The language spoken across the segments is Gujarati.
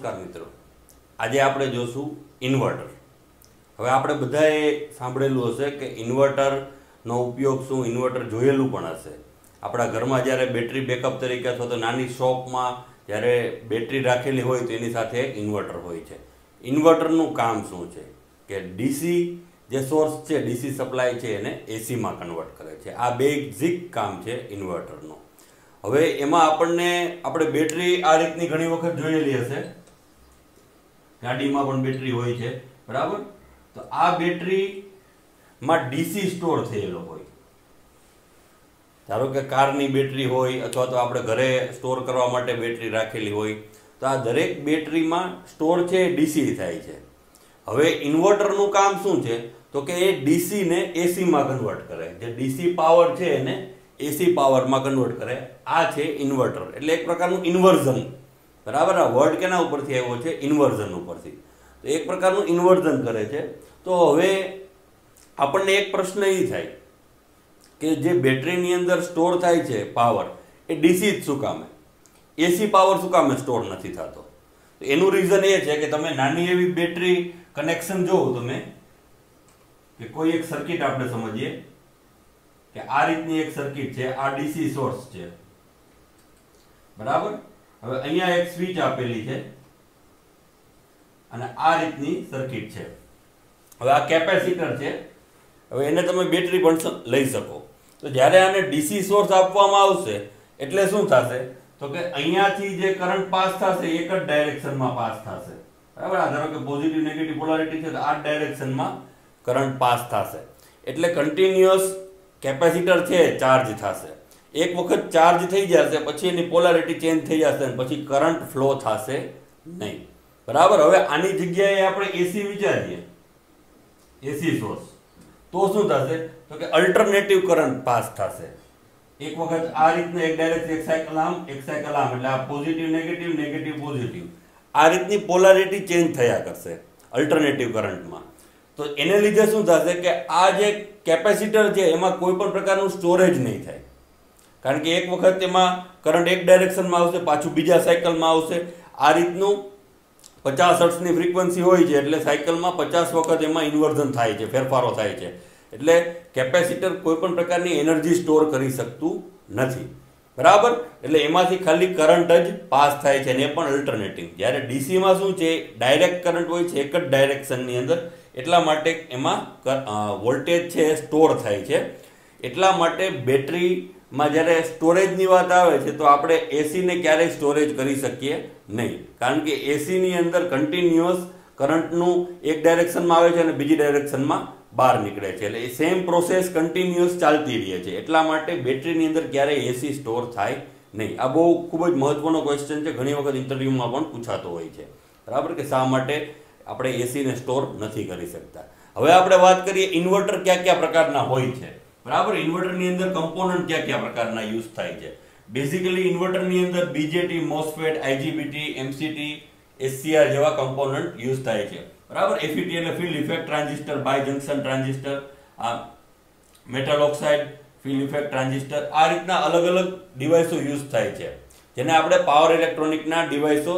નમસ્કાર મિત્રો, આજે આપણે જોશું ઇન્વર્ટર। હવે આપણે બધાએ સાંભળેલું હશે કે ઇન્વર્ટરનો ઉપયોગ શું, ઇન્વર્ટર જોયેલું પણ હશે। આપણા ઘરમાં જ્યારે બેટરી બેકઅપ તરીકે અથવા તો નાની શોપમાં જ્યારે બેટરી રાખેલી હોય તો એની સાથે એક ઇન્વર્ટર હોય છે। ઇન્વર્ટરનું કામ શું છે કે ડીસી જે સોર્સ છે, ડીસી સપ્લાય છે, એને એસીમાં કન્વર્ટ કરે છે। આ બેઝિક કામ છે ઇન્વર્ટરનું। હવે એમાં આપણે બેટરી આ રીતની ઘણી વખત જોયેલી હશે, ગાડીમાં પણ બેટરી હોય છે, બરાબર। તો આ બેટરીમાં ડીસી સ્ટોર થયેલો હોય, ધારો કે કારની બેટરી હોય અથવા તો આપણે ઘરે સ્ટોર કરવા માટે બેટરી રાખેલી હોય, તો આ દરેક બેટરીમાં સ્ટોર છે એ ડીસી થાય છે। હવે ઇન્વર્ટરનું કામ શું છે તો કે એ ડીસી ને એસીમાં કન્વર્ટ કરે, જે ડીસી પાવર છે એને એસી પાવરમાં કન્વર્ટ કરે। આ છે ઇન્વર્ટર, એટલે એક પ્રકારનું ઇન્વર્ઝન, બરાબર। આ વર્ડ કેના ઉપરથી આવ્યો છે? ઇન્વર્ઝન ઉપરથી। તો એક પ્રકારનું ઇન્વર્ઝન કરે છે। તો હવે આપણને એક પ્રશ્ન એ થાય કે જે બેટરીની અંદર સ્ટોર થાય છે પાવર, એ ડીસી જ શું કામે, એસી પાવર શું કામે સ્ટોર નથી થતો? તો એનું રીઝન એ છે કે તમે નાની એવી બેટરી કનેક્શન જોવો તમે, કે કોઈ એક સર્કિટ આપણે સમજીએ કે આ રીતની એક સર્કિટ છે, આ ડીસી સોર્સ છે, બરાબર। હવે અહીંયા એક સ્વિચ આપેલી છે અને આ રીતની સર્કિટ છે। હવે આ કેપેસિટર છે, હવે એને તમે બેટરી પણ લઈ શકો। તો જ્યારે આને ડીસી સોર્સ આપવામાં આવશે એટલે શું થશે તો કે અહીંયાથી જે કરંટ પાસ થશે એક જ ડાયરેક્શનમાં પાસ થશે, બરાબર। આ ધારો કે પોઝિટિવ નેગેટિવ પોલારિટી છે તો આ ડાયરેક્શનમાં કરંટ પાસ થશે, એટલે કન્ટિન્યુઅસ કેપેસિટર છે ચાર્જ થશે। એક વખત ચાર્જ થઈ જશે પછી એની પોલારિટી ચેન્જ થઈ જશે અને પછી કરંટ ફ્લો થશે નહીં, બરાબર। હવે આની જગ્યાએ આપણે એસી વિચારીએ, એસી સોર્સ, તો શું થશે તો કે અલ્ટરનેટિવ કરંટ પાસ થશે। એક વખત આ રીતના એક ડાયરેક્શન, એક સાયકલ આમ એક સાયકલ આમ, એટલે આ પોઝિટિવ નેગેટિવ નેગેટિવ પોઝિટિવ, આ રીતની પોલારિટી ચેન્જ થયા કરશે અલ્ટરનેટિવ કરંટમાં। તો એને લીધે શું થશે કે આ જે કેપેસિટર છે એમાં કોઈ પણ પ્રકારનું સ્ટોરેજ નહીં થાય, કારણ કે એક વખત એમાં કરંટ એક ડાયરેક્શનમાં આવશે, પાછું બીજા સાયકલમાં આવશે। આ રીતનું 50 હર્ટ્ઝની ફ્રીક્વન્સી હોય છે, એટલે સાયકલમાં 50 વખત એમાં ઇન્વર્ઝન થાય છે, ફેરફારો થાય છે, એટલે કેપેસિટર કોઈ પણ પ્રકારની એનર્જી સ્ટોર કરી શકતું નથી, બરાબર। એટલે એમાંથી ખાલી કરંટ જ પાસ થાય છે અને એ પણ અલ્ટરનેટિવ। જ્યારે ડીસીમાં શું છે, ડાયરેક્ટ કરંટ હોય છે એક જ ડાયરેક્શનની અંદર, એટલા માટે એમાં વોલ્ટેજ છે એ સ્ટોર થાય છે। એટલા માટે બેટરીમાં જ્યારે સ્ટોરેજની વાત આવે છે તો આપણે એસીને ક્યારેય સ્ટોરેજ કરી શકીએ નહીં, કારણ કે એસીની અંદર કન્ટિન્યુઅસ કરંટનું એક ડાયરેક્શનમાં આવે છે અને બીજી ડાયરેક્શનમાં બહાર નીકળે છે, એટલે એ સેમ પ્રોસેસ કન્ટિન્યુઅસ ચાલતી રહે છે। એટલા માટે બેટરીની અંદર ક્યારેય એસી સ્ટોર થાય નહીં। આ બહુ ખૂબ જ મહત્વનો ક્વેશ્ચન છે, ઘણી વખત ઇન્ટરવ્યુમાં પણ પૂછાતો હોય છે, બરાબર, કે શા માટે આપણે એસીને સ્ટોર નથી કરી શકતા। હવે આપણે વાત કરીએ ઇન્વર્ટર કયા કયા પ્રકારના હોય છે, બરાબર। ઇન્વર્ટરની અંદર કમ્પોનન્ટ કયા કયા પ્રકારના યુઝ થાય છે। બેઝિકલી ઇન્વર્ટરની અંદર BJT, MOSFET, IGBT, MCT, SCR જેવા કમ્પોનન્ટ યુઝ થાય છે, બરાબર। એફઈટી એટલે field effect transistor, bi junction transistor, metal oxide field effect transistor, આ રીતના અલગ અલગ ડિવાઇસો યુઝ થાય છે, જેને આપણે પાવર ઇલેક્ટ્રોનિકના ડિવાઇસો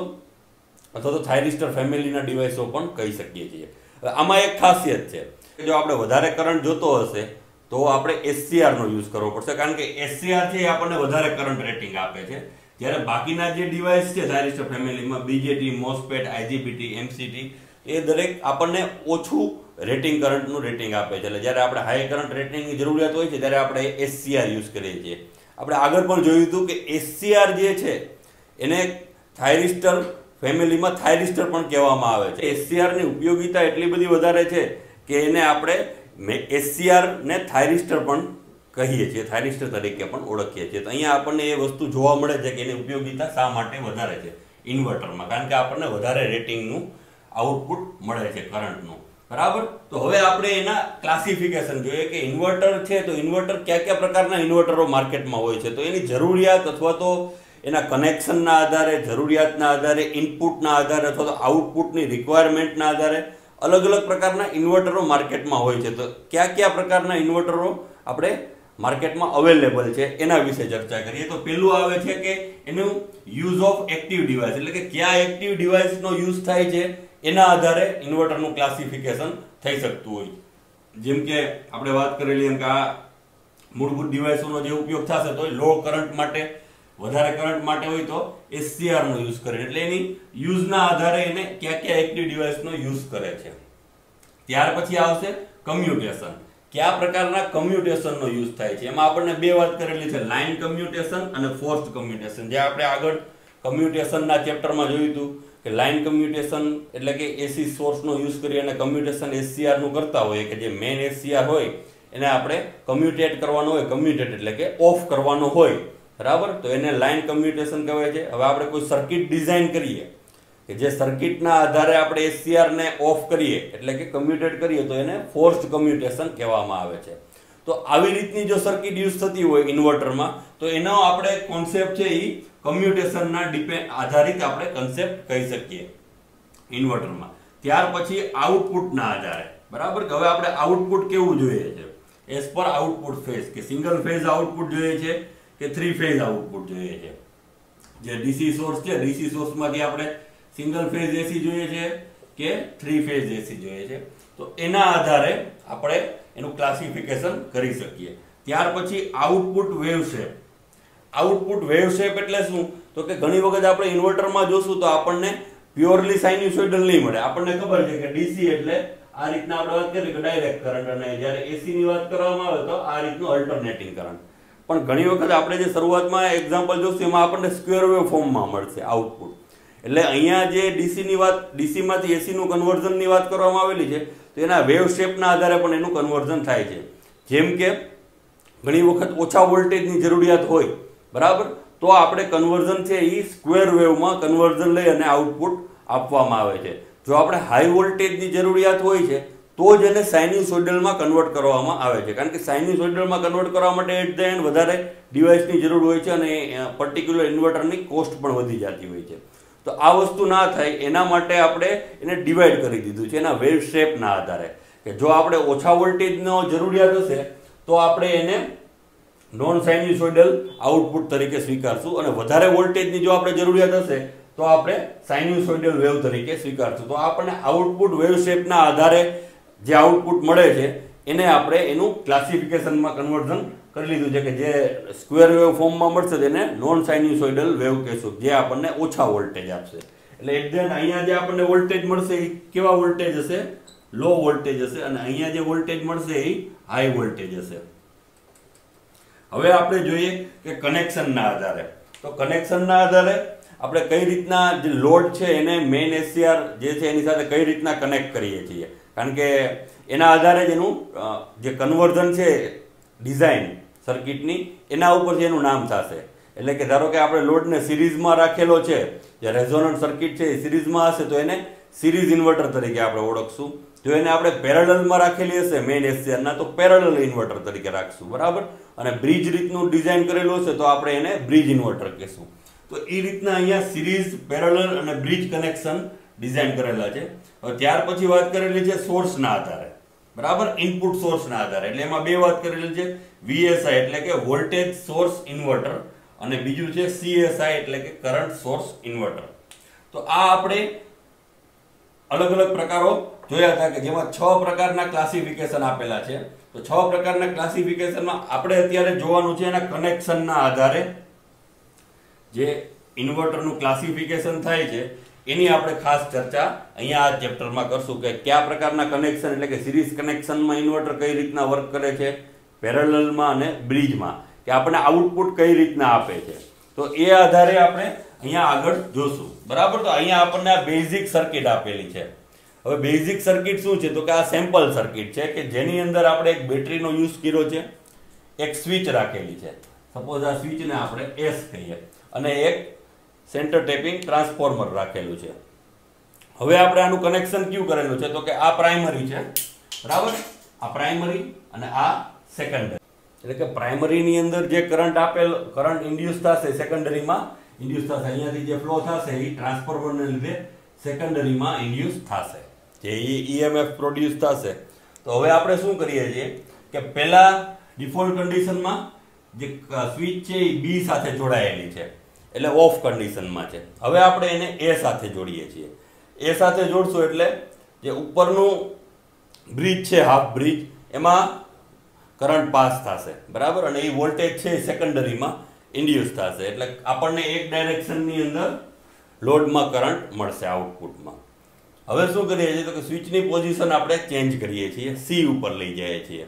અથવા તો થાઇરિસ્ટર ફેમિલીના ડિવાઇસો પણ કહી શકીએ છીએ। હવે આમાં એક ખાસિયત છે કે જો આપણે વધારે કરંટ જોતો હશે તો આપણે એસસીઆરનો યુઝ કરવો પડશે, કારણ કે એસસીઆર છે એ આપણને વધારે કરંટ રેટિંગ આપે છે, જ્યારે બાકીના જે ડિવાઇસ છે થાઇરિસ્ટર ફેમિલીમાં બીજેટી, મોસ્ફેટ, આઈજીબીટી, એમસીટી, એ દરેક આપણને ઓછું રેટિંગ કરંટનું રેટિંગ આપે છે। એટલે જ્યારે આપણે હાઈ કરંટ રેટિંગની જરૂરિયાત હોય છે ત્યારે આપણે એસસીઆર યુઝ કરીએ છીએ। આપણે આગળ પણ જોયું હતું કે એસસીઆર જે છે એને થાઇરિસ્ટર ફેમિલીમાં થાઇરિસ્ટર પણ કહેવામાં આવે છે। એસસીઆરની ઉપયોગિતા એટલી બધી વધારે છે કે એને આપણે એસસીઆર ને થાઇરિસ્ટર પણ કહીએ છીએ, થાઇરિસ્ટર તરીકે પણ ઓળખીએ છીએ। તો અહીંયા આપણને એ વસ્તુ જોવા મળે છે કે એની ઉપયોગિતા શા માટે વધારે છે ઇન્વર્ટરમાં, કારણ કે આપણને વધારે રેટિંગનું આઉટપુટ મળે છે કરંટનું, બરાબર। તો હવે આપણે એના ક્લાસિફિકેશન જોઈએ કે ઇન્વર્ટર છે તો ઇન્વર્ટર કયા કયા પ્રકારના ઇન્વર્ટરો માર્કેટમાં હોય છે। તો એની જરૂરિયાત અથવા તો એના કનેક્શનના આધારે, જરૂરિયાતના આધારે, ઇનપુટના આધારે અથવા તો આઉટપુટની રિક્વાયરમેન્ટના આધારે અલગ અલગ પ્રકારના ઇન્વર્ટરો માર્કેટમાં હોય છે। તો કયા કયા પ્રકારના ઇન્વર્ટરો આપણે માર્કેટમાં અવેલેબલ છે એના વિશે ચર્ચા કરીએ. તો પેલું આવે છે કે એનું યુઝ ઓફ એક્ટિવ ડિવાઇસ, એટલે કે કયા એક્ટિવ ડિવાઇસનો યુઝ થાય છે એના આધારે ઇન્વર્ટરનું ક્લાસિફિકેશન થઈ શકતું હોય. જેમ કે આપણે વાત કરેલી એમ કે આ મૂળભૂત ડિવાઇસોનો જે ઉપયોગ થશે તો લો કરંટ માટે, વધારે કરંટ માટે હોય તો SCR નો યુઝ કરે, એટલે એની યુઝના આધારે એને કયા કયા એક્ટિવ ડિવાઇસનો યુઝ કરે છે. ત્યાર પછી આવશે કમ્યુટેશન. કયા પ્રકારના કમ્યુટેશનનો યુઝ થાય છે, એમાં આપણને બે વાત કરેલી છે, લાઇન કમ્યુટેશન અને ફોર્સ્ડ કમ્યુટેશન. જે આપણે આગળ કમ્યુટેશનના ચેપ્ટરમાં જોયું હતું કે લાઇન કમ્યુટેશન એટલે કે AC સોર્સનો યુઝ કરી અને કમ્યુટેશન SCR નું કરતા હોય, કે જે મેઇન SCR હોય એને આપણે કમ્યુટેટ કરવાનો હોય, કમ્યુટેટ એટલે કે ઓફ કરવાનો હોય, બરાબર, તો એને લાઇન કમ્યુટેશન કહેવાય છે. હવે આપણે કોઈ સર્કિટ ડિઝાઇન કરીએ કે જે સર્કિટના આધારે આપણે SCR ને ઓફ કરીએ એટલે કે કમ્યુટેટ કરીએ તો એને ફોર્સ્ડ કમ્યુટેશન કહેવામાં આવે છે. તો આવી રીતની જો સર્કિટ યુઝ થતી હોય ઇન્વર્ટરમાં તો એનો આપણે કોન્સેપ્ટ છે એ કમ્યુટેશનના આધારિત આપણે કન્સેપ્ટ કહી શકીએ ઇન્વર્ટરમાં. ત્યાર પછી આઉટપુટના આધારે, બરાબર, કે હવે આપણે આઉટપુટ કેવું જોઈએ છે એઝ પર આઉટપુટ ફેઝ, કે સિંગલ ફેઝ આઉટપુટ જોઈએ છે કે 3 ફેઝ આઉટપુટ જોઈએ છે. જે DC સોર્સ છે, DC સોર્સમાંથી આપણે સિંગલ ફેઝ AC જોઈએ છે કે 3 ફેઝ AC જોઈએ છે, તો એના આધારે આપણે એનું ક્લાસિફિકેશન કરી શકીએ. ત્યાર પછી output wave shape. Output wave shape એટલે શું, તો કે ઘણી વખત આપણે ઇન્વર્ટરમાં જોશું તો આપણને પ્યોરલી સાઇન્યુસોઇડલ નહીં મળે. આપણને ખબર છે કે DC એટલે આ રીતના આપણે વાત કરીએ કે ડાયરેક્ટ કરંટ, અને જ્યારે AC ની વાત કરવામાં આવે તો આ રીતનું અલ્ટરનેટિંગ કરંટ. પણ ઘણી વખત આપણે જે શરૂઆતમાં એક્ઝામ્પલ જોશું એમાં આપણને સ્ક્વેર વેવ ફોર્મમાં મળશે આઉટપુટ. એટલે અહીંયા જે DC માંથી AC નું કન્વર્ઝનની વાત કરવામાં આવેલી છે તો એના વેવ શેપના આધારે પણ એનું કન્વર્ઝન થાય છે. જેમ કે ઘણી વખત ઓછા વોલ્ટેજની જરૂરિયાત હોય, બરાબર, તો આપણે કન્વર્ઝન છે એ સ્ક્વેર વેવમાં કન્વર્ઝન લઈ અને આઉટપુટ આપવામાં આવે છે. જો આપણે હાઈ વોલ્ટેજની જરૂરિયાત હોય છે તો જ એને સાઇન્યુસોઇડલમાં કન્વર્ટ કરવામાં આવે છે, કારણ કે સાઇન્યુસોઇડલમાં કન્વર્ટ કરવા માટે એટ ધ એન્ડ વધારે ડિવાઇસની જરૂર હોય છે અને પર્ટિક્યુલર ઇન્વર્ટરની કોસ્ટ પણ વધી જતી હોય છે. તો આ વસ્તુ ના થાય એના માટે આપણે એને ડિવાઈડ કરી દીધું છે એના વેવ શેપના આધારે, કે જો આપણે ઓછા વોલ્ટેજનો જરૂરિયાત હશે તો આપણે એને નોન સાઇન્યુસોઇડલ આઉટપુટ તરીકે સ્વીકારશું, અને વધારે વોલ્ટેજની જો આપણે જરૂરિયાત હશે તો આપણે સાઇન્યુસોઇડલ વેવ તરીકે સ્વીકારશું. તો આપણને આઉટપુટ વેવ શેપના આધારે જે આઉટપુટ મળે છે એને આપણે એનું ક્લાસિફિકેશનમાં કન્વર્ઝન કરી લીધું છે, કે જે સ્ક્વેર વેવ ફોર્મમાં મળશે તેને નોન સાઇન્યુસોઇડલ વેવ કહેશું, જે આપણને ઓછા વોલ્ટેજ આપશે. એટલે એટ ધ એન્ડ અહીંયા જે આપણને વોલ્ટેજ મળશે એ કેવા વોલ્ટેજ હશે, લો વોલ્ટેજ હશે, અને અહીંયા જે વોલ્ટેજ મળશે એ હાઈ વોલ્ટેજ હશે. હવે આપણે જોઈએ કે કનેક્શનના આધારે, તો કનેક્શનના આધારે આપણે કઈ રીતના જે લોડ છે એને મેઇન SCR જે છે એની સાથે કઈ રીતના કનેક્ટ કરીએ છીએ, કારણ કે એના આધારે જ એનું જે કન્વર્ઝન છે ડિઝાઇન સર્કિટની એના ઉપરથી એનું નામ થશે. એટલે કે ધારો કે આપણે લોડને સિરીઝમાં રાખેલો છે, જે રેઝોનન્ટ સર્કિટ છે એ સિરીઝમાં હશે તો એને સિરીઝ ઇન્વર્ટર તરીકે આપણે ઓળખશું. જો એને આપણે પેરેલલમાં રાખેલી હશે મેઇન SCR ના તો પેરેલલ ઇન્વર્ટર તરીકે રાખશું, બરાબર, અને બ્રિજ રીતનું ડિઝાઇન કરેલું હશે તો આપણે એને બ્રિજ ઇન્વર્ટર કહેશું. તો એ રીતના અહીંયા સિરીઝ, પેરેલલ અને બ્રિજ કનેક્શન ડિઝાઇન કરેલા છે. હવે ત્યાર પછી વાત કરેલી છે સોર્સના આધારે, બરાબર, ઇનપુટ સોર્સના આધારે. એટલે એમાં બે વાત કરેલી છે, VSI એટલે કે વોલ્ટેજ સોર્સ ઇન્વર્ટર, અને બીજું છે CSI એટલે કે કરંટ સોર્સ ઇન્વર્ટર. તો આ આપણે અલગ અલગ પ્રકારો જોયા હતા કે જેમાં 6 પ્રકારના ક્લાસિફિકેશન આપેલા છે. તો 6 પ્રકારના ક્લાસિફિકેશનમાં આપણે અત્યારે જોવાનું છે એના કનેક્શનના આધારે જે ઇન્વર્ટરનું ક્લાસિફિકેશન થાય છે એની આપણે ખાસ ચર્ચા અહીંયા આ ચેપ્ટરમાં કરશું, કે કયા પ્રકારના કનેક્શન એટલે કે સિરીઝ કનેક્શનમાં ઇન્વર્ટર કઈ રીતના વર્ક કરે છે, પેરેલલમાં અને બ્રિજમાં, કે આપણને આઉટપુટ કઈ રીતના આપે છે. તો એ આધારે આપણે અહીંયા આગળ જોશું, બરાબર. તો અહીંયા આપણને આ બેઝિક સર્કિટ આપેલી છે. હવે બેઝિક સર્કિટ શું છે, તો કે આ સેમ્પલ સર્કિટ છે કે જેની અંદર આપણે એક બેટરીનો યુઝ કર્યો છે, એક સ્વિચ રાખેલી છે, સપોઝ આ સ્વિચને આપણે S કહીએ, અને એક સેન્ટર ટેપિંગ ટ્રાન્સફોર્મર રાખેલું છે. હવે આપણે આનું કનેક્શન ક્યું કરેલું છે, તો કે આ પ્રાઇમરી છે, બરાબર, આ પ્રાઇમરી અને આ સેકન્ડરી. એટલે કે પ્રાઇમરીની અંદર જે કરંટ કરંટ ઇન્ડ્યુસ થશે સેકન્ડરીમાં ઇન્ડ્યુસ થશે, અહીંયાથી જે ફ્લો થશે એ ટ્રાન્સફોર્મરને લીધે સેકન્ડરીમાં ઇન્ડ્યુસ થશે, જે EMF પ્રોડ્યુસ થશે. તો હવે આપણે શું કરીએ છીએ કે પહેલા ડિફોલ્ટ કન્ડિશનમાં જે સ્વિચ છે એ બી સાથે જોડાયેલી છે એટલે ઓફ કન્ડિશનમાં છે. હવે આપણે એને એ સાથે જોડીએ છીએ. એ સાથે જોડશું એટલે જે ઉપરનું બ્રિજ છે હાફ બ્રિજ એમાં કરંટ પાસ થશે બરાબર, અને એ વોલ્ટેજ છે સેકન્ડરીમાં ઇન્ડ્યુસ થશે એટલે આપણને એક ડાયરેક્શનની અંદર લોડમાં કરંટ મળશે આઉટપુટમાં. હવે શું કરીએ છીએ તો કે સ્વિચની પોઝિશન આપણે ચેન્જ કરીએ છીએ, સી ઉપર લઈ જઈએ છીએ.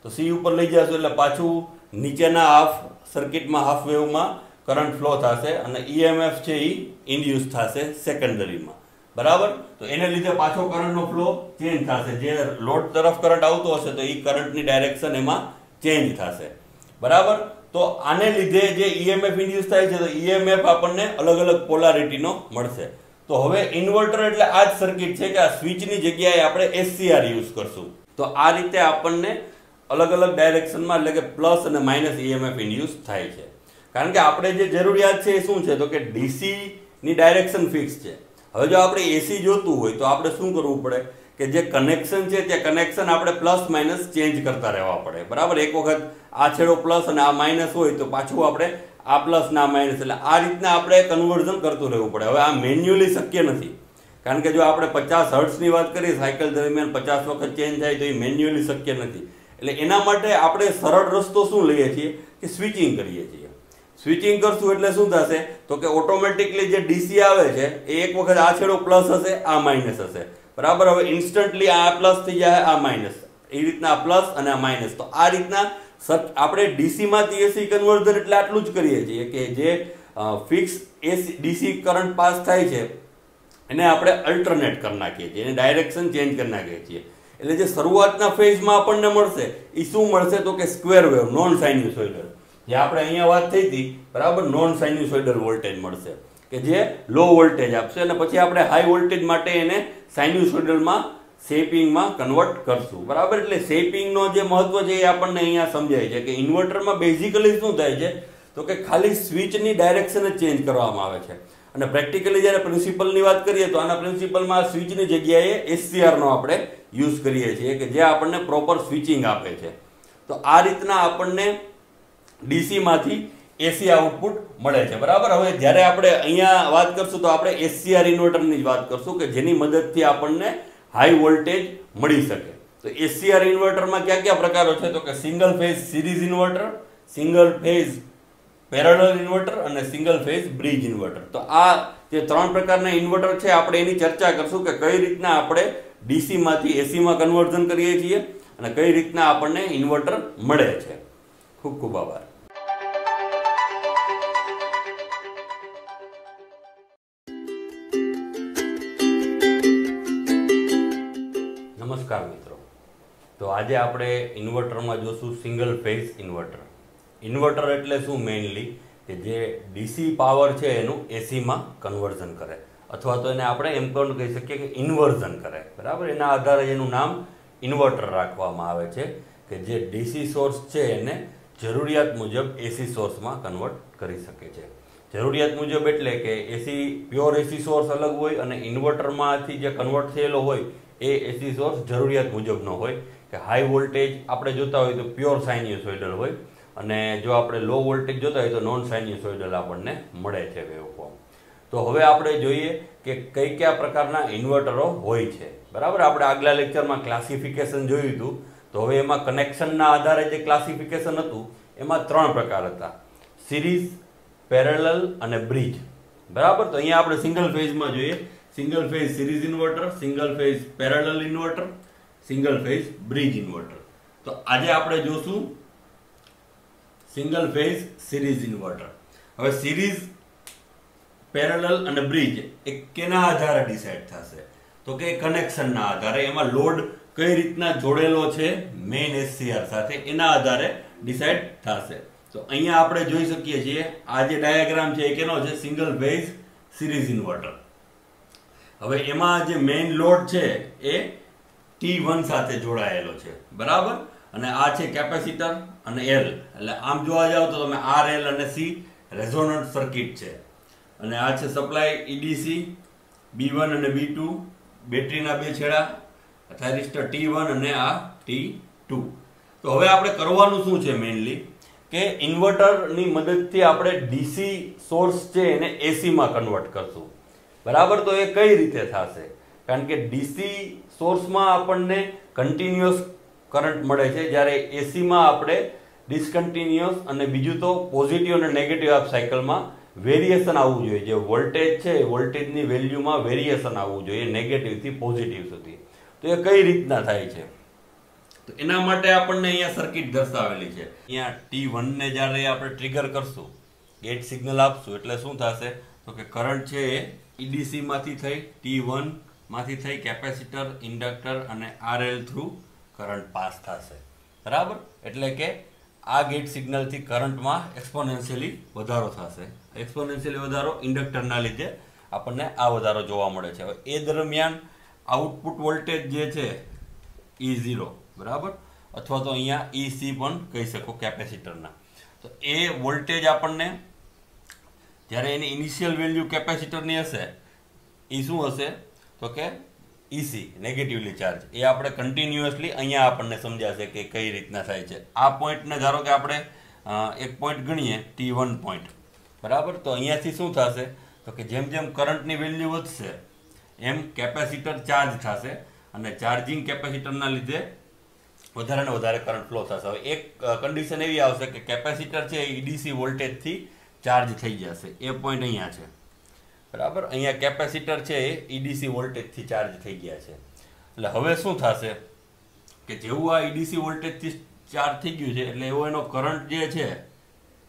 તો સી ઉપર લઈ જશું એટલે પાછું નીચેના હાફ સર્કિટમાં હાફ વેવમાં કરંટ ફ્લો થશે અને EMF છે એ ઇન્ડ્યુસ થશે સેકન્ડરીમાં બરાબર. તો એને લીધે પાછો કરંટનો ફ્લો ચેન્જ થશે. જે લોડ તરફ કરંટ આવતો હશે તો એ કરંટની ડાયરેક્શન એમાં ચેન્જ થશે બરાબર. તો આને લીધે જે EMF ઇન્ડ્યુસ થાય છે તો EMF આપણને અલગ અલગ પોલારિટીનો મળશે. તો હવે ઇન્વર્ટર એટલે આ જ સર્કિટ છે કે આ સ્વિચની જગ્યાએ આપણે SCR યુઝ કરશું. તો આ રીતે આપણને અલગ અલગ ડાયરેક્શનમાં એટલે કે પ્લસ અને માઇનસ EMF ઇન્ડ્યુસ થાય છે. કારણ કે આપણે જે જરૂરિયાત છે એ શું છે તો કે DC ની ડાયરેક્શન ફિક્સ છે. હવે જો આપણે AC જોતું હોય તો આપણે શું કરવું પડે કે જે કનેક્શન છે તે કનેક્શન આપણે પ્લસ માઇનસ ચેન્જ કરતા રહેવા પડે બરાબર. એક વખત આ છેડો પ્લસ અને આ માઇનસ હોય તો પાછું આપણે આ પ્લસ ના માઇનસ એટલે આ રીતના આપણે કન્વર્ઝન કરતું રહેવું પડે. હવે આ મેન્યુઅલી શક્ય નથી કારણ કે જો આપણે 50 હર્ટ્ઝની વાત કરીએ સાયકલ દરમિયાન 50 વખત ચેન્જ થાય તો એ મેન્યુઅલી શક્ય નથી. એટલે એના માટે આપણે સરળ રસ્તો શું લઈએ છીએ કે સ્વિચિંગ કરીએ છીએ. સ્વિચિંગ કરશું એટલે શું થશે તો કે ઓટોમેટિકલી જે DC આવે છે એ એક વખત આ છેડો પ્લસ હશે આ માઇનસ હશે બરાબર. હવે ઇન્સ્ટન્ટલી આ પ્લસ થઈ જાય આ માઇનસ, એ રીતના આ પ્લસ અને આ માઇનસ. તો આ રીતના આપણે DC માંથી AC કન્વર્ઝન એટલે આટલું જ કરીએ છીએ કે જે ફિક્સ DC કરંટ પાસ થાય છે એને આપણે અલ્ટરનેટ કરી નાખીએ છીએ, એને ડાયરેક્શન ચેન્જ કરી નાખીએ છીએ. એટલે જે શરૂઆતના ફેઝમાં આપણને મળશે એ શું મળશે તો કે સ્ક્વેર વેવ નોન સાઇન્યુસોઇડલ, જે આપણે અહીંયા વાત થઈ હતી બરાબર, નોન સાઇન્યુસોઇડલ વોલ્ટેજ મળશે કે જે લો વોલ્ટેજ આપશે અને પછી આપણે હાઈ વોલ્ટેજ માટે એને સાઇન્યુસોઇડલમાં શેપિંગમાં કન્વર્ટ કરશું બરાબર. એટલે શેપિંગનો જે મહત્વ છે એ આપણને અહીંયા સમજાય છે કે ઇન્વર્ટરમાં બેઝિકલી શું થાય છે તો કે ખાલી સ્વિચની ડાયરેક્શન જ ચેન્જ કરવામાં આવે છે. અને પ્રેક્ટિકલી જ્યારે પ્રિન્સિપલની વાત કરીએ તો આના પ્રિન્સિપલમાં સ્વિચની જગ્યાએ SCR નો આપણે યુઝ કરીએ છીએ કે જે આપણને પ્રોપર સ્વિચિંગ આપે છે. તો આ રીતના આપણને DC માંથી AC આઉટપુટ મળે છે બરાબર. હવે જ્યારે આપણે અહીંયા વાત કરશું તો આપણે SCR ઇન્વર્ટરની જ વાત કરશું કે જેની મદદથી આપણને હાઈ વોલ્ટેજ મળી શકે. તો SCR ઇન્વર્ટરમાં કયા કયા પ્રકારો છે તો કે single phase series inverter, single phase parallel inverter અને સિંગલ ફેઝ બ્રિજ ઇન્વર્ટર. તો આ જે ત્રણ પ્રકારના ઇન્વર્ટર છે આપણે એની ચર્ચા કરશું કે કઈ રીતના આપણે DC માંથી AC માં કન્વર્ઝન કરીએ છીએ અને કઈ રીતના આપણને ઇન્વર્ટર મળે છે. ખૂબ ખૂબ આભાર. નમસ્કાર મિત્રો. તો આજે આપણે ઇન્વર્ટરમાં જોશું સિંગલ ફેઝ ઇન્વર્ટર. ઇન્વર્ટર એટલે શું મેઇનલી કે જે DC પાવર છે એનું AC માં કન્વર્ઝન કરે અથવા તો એને આપણે એમ પણ કહી શકીએ કે ઇન્વર્ઝન કરે બરાબર. એના આધારે એનું નામ ઇન્વર્ટર રાખવામાં આવે છે કે જે DC સોર્સ છે એને જરૂરિયાત મુજબ AC સોર્સમાં કન્વર્ટ કરી શકે છે. જરૂરિયાત મુજબ એટલે કે પ્યોર AC સોર્સ અલગ હોય અને ઇન્વર્ટરમાંથી જે કન્વર્ટ થયેલો હોય એ AC સોર્સ જરૂરિયાત મુજબનો હોય કે હાઈ વોલ્ટેજ આપણે જોતા હોય તો પ્યોર સાઇન્યુસોઇડલ હોય અને જો આપણે લો વોલ્ટેજ જોતા હોય તો નોન સાઇન્યુસોઇડલ આપણને મળે છે વેવફોર્મ. તો હવે આપણે જોઈએ કે કઈ કયા પ્રકારના ઇન્વર્ટરો હોય છે બરાબર. આપણે આગલા લેક્ચરમાં ક્લાસિફિકેશન જોયું હતું તો હવે એમાં કનેક્શનના આધારે જે ક્લાસિફિકેશન હતું એમાં ત્રણ પ્રકાર હતા, સિરીઝ, પેરેલલ અને બ્રિજ બરાબર. તો અહીંયા આપણે સિંગલ ફેઝમાં જોઈએ single phase series inverter, single phase parallel inverter, single phase bridge inverter. તો આજે આપણે જોશું સિંગલ ફેઝ સિરીઝ ઇન્વર્ટર. હવે સિરીઝ, પેરેલલ અને બ્રિજ એ કેના આધારે ડિસાઇડ થશે તો કે કનેક્શનના આધારે, એમાં લોડ કઈ રીતના જોડેલો છે મેઇન SCR સાથે એના આધારે ડિસાઇડ થશે. તો અહીંયા આપણે જોઈ શકીએ છીએ આ જે ડાયાગ્રામ છે એ કેનો છે સિંગલ ફેઝ સિરીઝ ઇન્વર્ટર. હવે એમાં જે મેઇન લોડ છે એ T1 સાથે જોડાયેલો છે બરાબર. અને આ છે કેપેસિટર અને L. એટલે આમ જોવા જાવ તો તમે RL અને C રેઝોનન્ટ સર્કિટ છે અને આ છે સપ્લાય EDC B1 અને B2, બેટરીના બે છેડા, થાઇરિસ્ટર T1 અને આ T2. તો હવે આપણે કરવાનું શું છે મેઇનલી કે ઇન્વર્ટરની મદદથી આપણે ડીસી સોર્સ છે એને એસીમાં કન્વર્ટ કરશું. બરાબર. તો એ કઈ રીતે થશે? કારણ કે ડીસી સોર્સમાં આપણને કન્ટિન્યુઅસ કરંટ મળે છે, જ્યારે એસીમાં આપણે ડિસકન્ટિન્યુઅસ અને બીજું તો પોઝિટિવ અને નેગેટિવ હાફ સાયકલમાં વેરિએશન આવવું જોઈએ. જે વોલ્ટેજ છે વોલ્ટેજની વેલ્યુમાં વેરિએશન આવવું જોઈએ નેગેટિવથી પોઝિટિવ સુધી. તો એ કઈ રીતના થાય છે? તો એના માટે આપણને અહીંયા સર્કિટ દર્શાવેલી છે. અહીંયા T1 ને જ્યારે આપણે ટ્રિગર કરશું, ગેટ સિગ્નલ આપશું, એટલે શું થશે? તો કે કરંટ છે એ EDC માંથી થઈ T1 માંથી થઈ કેપેસિટર, ઇન્ડક્ટર અને RL થ્રુ કરંટ પાસ થશે. બરાબર. એટલે કે આ ગેટ સિગ્નલથી કરંટમાં એક્સપોનેન્શિયલી વધારો થશે. એક્સપોનેન્શિયલી વધારો ઇન્ડક્ટરના લીધે આપણને આ વધારો જોવા મળે છે. હવે એ દરમિયાન આઉટપુટ વોલ્ટેજ જે છે E0, બરાબર, અથવા તો અહીંયા EC પણ કહી શકો કેપેસિટરના. તો એ વોલ્ટેજ આપણને જ્યારે એની ઇનિશિયલ વેલ્યુ કેપેસિટરની હશે એ શું હશે? તો કે EC નેગેટિવલી ચાર્જ. એ આપણે કન્ટિન્યુઅસલી અહીંયા આપણને સમજાશે કે કઈ રીતના થાય છે. આ પોઈન્ટને ધારો કે આપણે એક પોઈન્ટ ગણીએ T1 પોઈન્ટ, બરાબર. તો અહીંયાથી શું થશે? તો કે જેમ જેમ કરંટની વેલ્યુ વધશે એમ કેપેસિટર ચાર્જ થશે અને ચાર્જિંગ કેપેસિટરના લીધે વધારે ને વધારે કરંટ ફ્લો થશે. હવે એક કન્ડિશન એવી આવશે કે કેપેસિટર છે એ EDC વોલ્ટેજથી ચાર્જ થઈ જશે. એ પોઈન્ટ અહીંયા છે, બરાબર. અહીંયા કેપેસિટર છે એ EDC વોલ્ટેજથી ચાર્જ થઈ ગયા છે. એટલે હવે શું થશે કે જેવું આ EDC વોલ્ટેજથી ચાર્જ થઈ ગયું છે એટલે એવો એનો કરંટ જે છે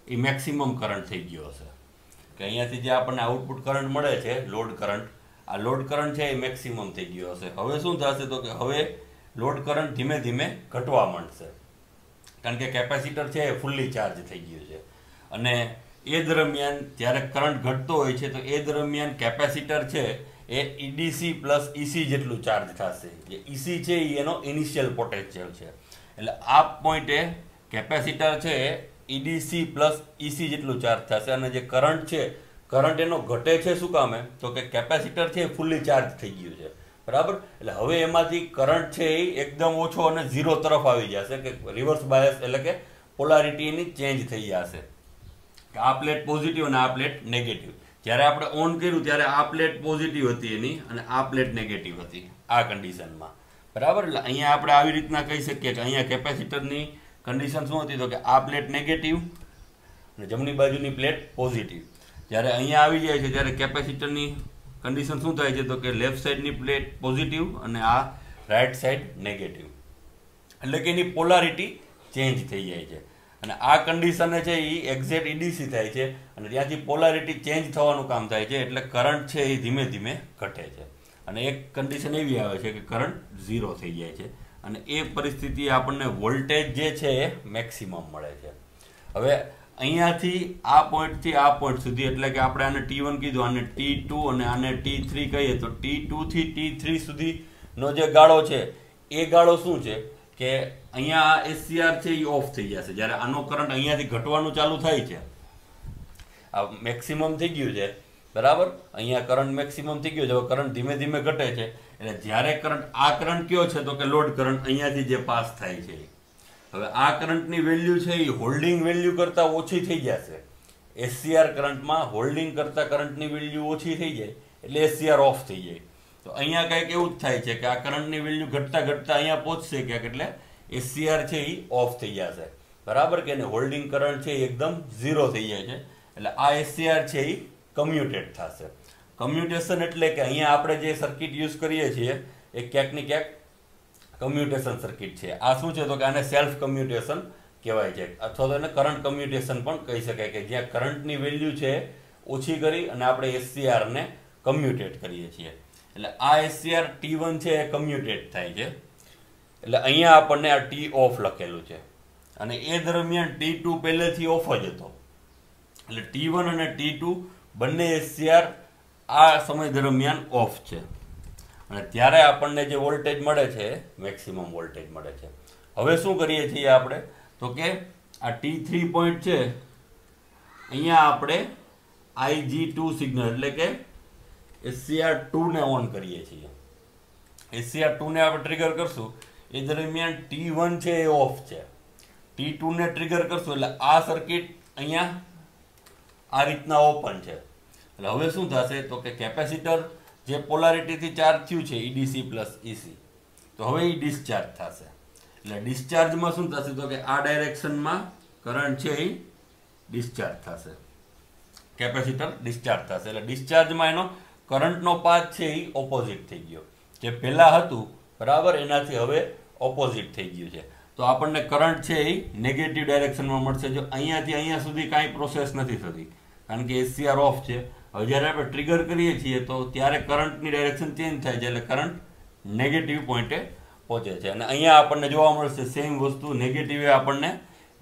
એ મેક્સિમમ કરંટ થઈ ગયો હશે. કે અહીંયાથી જે આપણને આઉટપુટ કરંટ મળે છે લોડ કરંટ, આ લોડ કરંટ છે એ મેક્સિમમ થઈ ગયો હશે. હવે શું થશે? તો કે હવે લોડ કરંટ ધીમે ધીમે ઘટવા માંડશે, કારણ કે કેપેસિટર છે એ ફૂલ્લી ચાર્જ થઈ ગયું છે. અને એ દરમિયાન જ્યારે કરંટ ઘટતો હોય છે તો એ દરમિયાન કેપેસિટર છે એ EDC પ્લસ EC જેટલું ચાર્જ થશે. જે EC છે એ એનો ઇનિશિયલ પોટેન્શિયલ છે. એટલે આ પોઈન્ટે કેપેસિટર છે એ EDC પ્લસ EC જેટલું ચાર્જ થશે અને જે કરંટ છે કરંટ એનો ઘટે છે શું કામે? તો કે કેપેસિટર છે એ ફૂલ્લી ચાર્જ થઈ ગયું છે, બરાબર. એટલે હવે એમાંથી કરંટ છે એ એકદમ ઓછો અને 0 તરફ આવી જશે, કે રિવર્સ બાયસ એટલે કે પોલારિટી એની ચેન્જ થઈ જશે. કે આ પ્લેટ પોઝિટિવ અને આ પ્લેટ નેગેટિવ. જ્યારે આપણે ઓન કર્યું ત્યારે આ પ્લેટ પોઝિટિવ હતી એની અને આ પ્લેટ નેગેટિવ હતી આ કન્ડિશનમાં, બરાબર. એટલે અહીંયા આપણે આવી રીતના કહી શકીએ કે અહીંયા કેપેસિટરની કન્ડિશન શું હતી? તો કે આ પ્લેટ નેગેટિવ અને જમણી બાજુની પ્લેટ પોઝિટિવ. જ્યારે અહીંયા આવી જાય છે ત્યારે કેપેસિટરની કન્ડિશન શું થાય છે? તો કે લેફ્ટ સાઈડની પ્લેટ પોઝિટિવ અને આ રાઈટ સાઈડ નેગેટિવ. એટલે કે એની પોલારિટી ચેન્જ થઈ જાય છે. અને આ કન્ડિશન છે એ એક્ઝેક્ટ EDC થાય છે અને ત્યાંથી પોલારિટી ચેન્જ થવાનું કામ થાય છે. એટલે કરંટ છે એ ધીમે ધીમે ઘટે છે. અને એક કન્ડિશન એવી આવે છે કે કરંટ 0 થઈ જાય છે અને એ પરિસ્થિતિ આપણને વોલ્ટેજ જે છે એ મેક્સિમમ મળે છે. હવે અહીંયાથી આ પોઈન્ટથી આ પોઈન્ટ સુધી, એટલે કે આપણે આને T1 કીધું, આને T2 અને આને T3 કહીએ, તો T2 થી T3 સુધીનો જે ગાળો છે એ ગાળો શું છે કે અહીંયા SCR છે એ ઓફ થઈ જશે. જ્યારે આનો કરંટ અહીંયાથી ઘટવાનું ચાલુ થાય છે, આ મેક્સિમમ થઈ ગયું છે, બરાબર. અહીંયા કરંટ મેક્સિમમ થઈ ગયો છે. હવે કરંટ ધીમે ધીમે ઘટે છે. એટલે જ્યારે કરંટ, આ કરંટ કયો છે? તો કે લોડ કરંટ અહીંયાથી જે પાસ થાય છે. હવે આ કરંટની વેલ્યુ છે એ હોલ્ડિંગ વેલ્યુ કરતાં ઓછી થઈ જશે. SCR કરંટમાં હોલ્ડિંગ કરતાં કરંટની વેલ્યુ ઓછી થઈ જાય એટલે SCR ઓફ થઈ જાય. તો અહીંયા કંઈક એવું જ થાય છે કે આ કરંટની વેલ્યુ ઘટતા ઘટતા અહીંયા પહોંચશે ક્યાંક, એટલે SCR છે એ ઓફ થઈ જશે, બરાબર. કે હોલ્ડિંગ કરંટ છે એ એકદમ 0 થઈ જાય છે. એટલે આ SCR છે એ કમ્યુટેડ થશે. કમ્યુટેશન એટલે કે અહીંયા આપણે જે સર્કિટ યુઝ કરીએ છીએ એ ક્યાંક ને ક્યાંક કમ્યુટેશન સર્કિટ છે. આ શું છે? તો કે આને સેલ્ફ કમ્યુટેશન કહેવાય છે, અથવા તો એને કરંટ કમ્યુટેશન પણ કહી શકાય, કે જ્યાં કરંટની વેલ્યુ છે ઓછી કરી અને આપણે SCRને કમ્યુટેટ કરીએ છીએ. એટલે આ SCR T1 છે એ કમ્યુટેટ થાય છે. એટલે અહીંયા આપણને આ T ઓફ લખેલું છે અને એ દરમિયાન T2 પહેલેથી ઓફ જ હતો. એટલે T1 અને T2 બંને SCR આ સમય દરમિયાન ઓફ છે અને ત્યારે આપણને જે વોલ્ટેજ મળે છે મેક્સિમમ વોલ્ટેજ મળે છે. હવે શું કરીએ છીએ આપણે? તો કે આ T3 પોઈન્ટ છે અહીંયા આપણે IG2 સિગ્નલ એટલે કે SCR2 ને ઓન કરીએ છીએ. SCR2 ને આપણે ટ્રિગર કરશું એ દરમિયાન T1 છે એ ઓફ છે, T2 ને ટ્રિગર કરશું એટલે આ સર્કિટ અહીંયા આ રીતના ઓપન છે. એટલે હવે શું થશે તો કે કેપેસિટર જે પોલારિટીથી ચાર્જ થયું છે EDC પ્લસ EC, તો હવે એ ડિસ્ચાર્જ થશે. એટલે ડિસ્ચાર્જમાં શું થશે તો કે આ ડાયરેક્શનમાં કરંટ છે એ ડિસ્ચાર્જ થશે, કેપેસિટર ડિસ્ચાર્જ થશે. એટલે ડિસ્ચાર્જમાં એનો કરંટનો પાથ છે એ ઓપોઝિટ થઈ ગયો, જે પહેલાં હતું બરાબર એનાથી હવે ઓપોઝિટ થઈ ગયું છે. તો આપણને કરંટ છે એ નેગેટિવ ડાયરેક્શનમાં મળશે. જો અહીંયાથી અહીંયા સુધી કાંઈ પ્રોસેસ નથી થતી કારણ કે SCR ઓફ છે. હવે જ્યારે આપણે ટ્રિગર કરીએ છીએ તો ત્યારે કરંટની ડાયરેક્શન ચેન્જ થાય છે, એટલે કરંટ નેગેટિવ પોઈન્ટે પહોંચે છે. અને અહીંયા આપણને જોવા મળશે સેમ વસ્તુ, નેગેટિવ આપણને